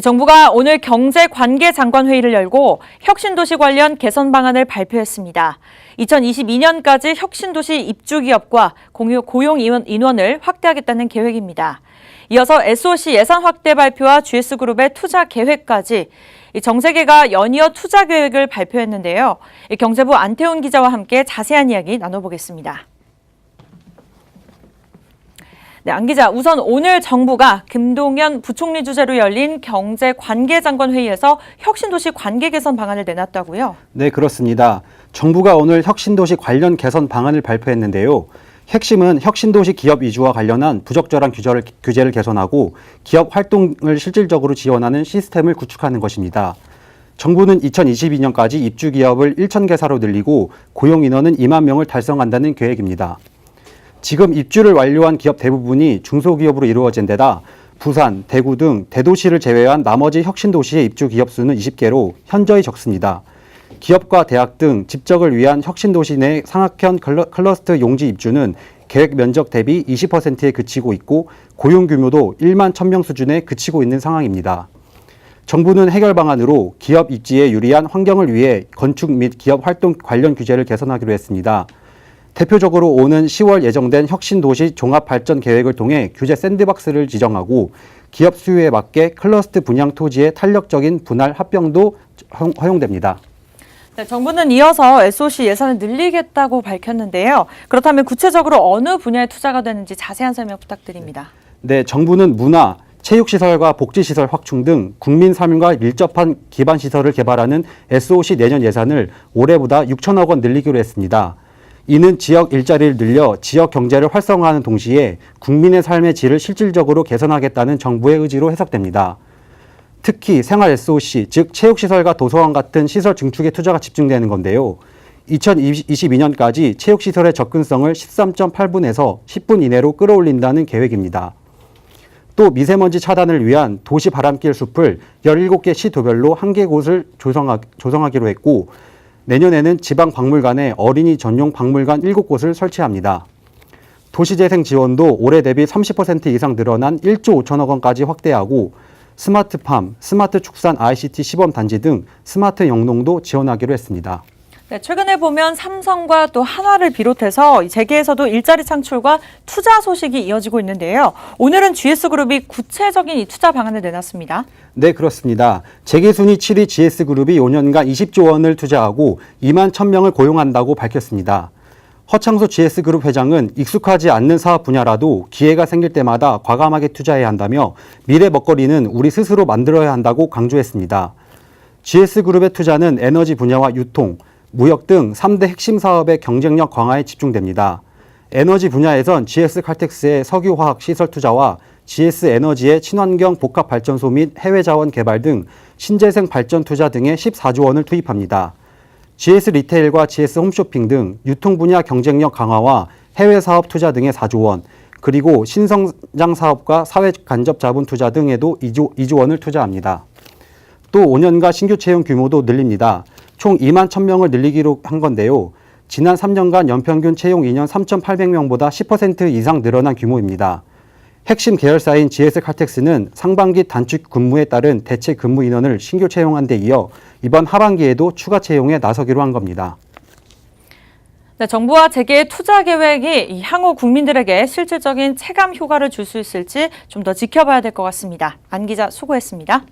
정부가 오늘 경제관계장관회의를 열고 혁신도시 관련 개선 방안을 발표했습니다. 2022년까지 혁신도시 입주기업과 고용 인원을 확대하겠다는 계획입니다. 이어서 SOC 예산 확대 발표와 GS그룹의 투자 계획까지 정세계가 연이어 투자 계획을 발표했는데요. 경제부 안태훈 기자와 함께 자세한 이야기 나눠보겠습니다. 네, 안 기자, 우선 오늘 정부가 김동연 부총리 주재로 열린 경제관계장관 회의에서 혁신도시 관계 개선 방안을 내놨다고요? 네, 그렇습니다. 정부가 오늘 혁신도시 관련 개선 방안을 발표했는데요. 핵심은 혁신도시 기업 이주와 관련한 부적절한 규제를 개선하고 기업 활동을 실질적으로 지원하는 시스템을 구축하는 것입니다. 정부는 2022년까지 입주 기업을 1,000개사로 늘리고 고용 인원은 2만 명을 달성한다는 계획입니다. 지금 입주를 완료한 기업 대부분이 중소기업으로 이루어진 데다 부산, 대구 등 대도시를 제외한 나머지 혁신도시의 입주 기업 수는 20개로 현저히 적습니다. 기업과 대학 등 집적을 위한 혁신도시 내 상학형 클러스터 용지 입주는 계획 면적 대비 20%에 그치고 있고 고용 규모도 1만 1,000명 수준에 그치고 있는 상황입니다. 정부는 해결 방안으로 기업 입지에 유리한 환경을 위해 건축 및 기업 활동 관련 규제를 개선하기로 했습니다. 대표적으로 오는 10월 예정된 혁신도시 종합발전계획을 통해 규제 샌드박스를 지정하고 기업 수요에 맞게 클러스터 분양 토지의 탄력적인 분할 합병도 허용됩니다. 네, 정부는 이어서 SOC 예산을 늘리겠다고 밝혔는데요. 그렇다면 구체적으로 어느 분야에 투자가 되는지 자세한 설명 부탁드립니다. 네, 정부는 문화, 체육시설과 복지시설 확충 등 국민 삶과 밀접한 기반시설을 개발하는 SOC 내년 예산을 올해보다 6천억 원 늘리기로 했습니다. 이는 지역 일자리를 늘려 지역 경제를 활성화하는 동시에 국민의 삶의 질을 실질적으로 개선하겠다는 정부의 의지로 해석됩니다. 특히 생활 SOC, 즉 체육시설과 도서관 같은 시설 증축에 투자가 집중되는 건데요. 2022년까지 체육시설의 접근성을 13.8분에서 10분 이내로 끌어올린다는 계획입니다. 또 미세먼지 차단을 위한 도시 바람길 숲을 17개 시도별로 1개 곳을 조성하기로 했고 내년에는 지방박물관에 어린이 전용 박물관 7곳을 설치합니다. 도시재생 지원도 올해 대비 30% 이상 늘어난 1조 5천억 원까지 확대하고 스마트팜, 스마트 축산 ICT 시범단지 등 스마트 영농도 지원하기로 했습니다. 네, 최근에 보면 삼성과 또 한화를 비롯해서 재계에서도 일자리 창출과 투자 소식이 이어지고 있는데요. 오늘은 GS그룹이 구체적인 이 투자 방안을 내놨습니다. 네, 그렇습니다. 재계순위 7위 GS그룹이 5년간 20조 원을 투자하고 2만 1,000명을 고용한다고 밝혔습니다. 허창소 GS그룹 회장은 익숙하지 않는 사업 분야라도 기회가 생길 때마다 과감하게 투자해야 한다며 미래 먹거리는 우리 스스로 만들어야 한다고 강조했습니다. GS그룹의 투자는 에너지 분야와 유통, 무역 등 3대 핵심 사업의 경쟁력 강화에 집중됩니다. 에너지 분야에선 GS칼텍스의 석유화학 시설 투자와 GS에너지의 친환경 복합발전소 및 해외 자원 개발 등 신재생 발전 투자 등에 14조 원을 투입합니다. GS리테일과 GS홈쇼핑 등 유통 분야 경쟁력 강화와 해외 사업 투자 등에 4조 원, 그리고 신성장 사업과 사회 간접 자본 투자 등에도 2조 원을 투자합니다. 또 5년간 신규 채용 규모도 늘립니다. 총 2만 1,000명을 늘리기로 한 건데요. 지난 3년간 연평균 채용 인원 3,800명보다 10% 이상 늘어난 규모입니다. 핵심 계열사인 GS칼텍스는 상반기 단축 근무에 따른 대체 근무 인원을 신규 채용한 데 이어 이번 하반기에도 추가 채용에 나서기로 한 겁니다. 네, 정부와 재계의 투자 계획이 향후 국민들에게 실질적인 체감 효과를 줄 수 있을지 좀 더 지켜봐야 될 것 같습니다. 안 기자 수고했습니다.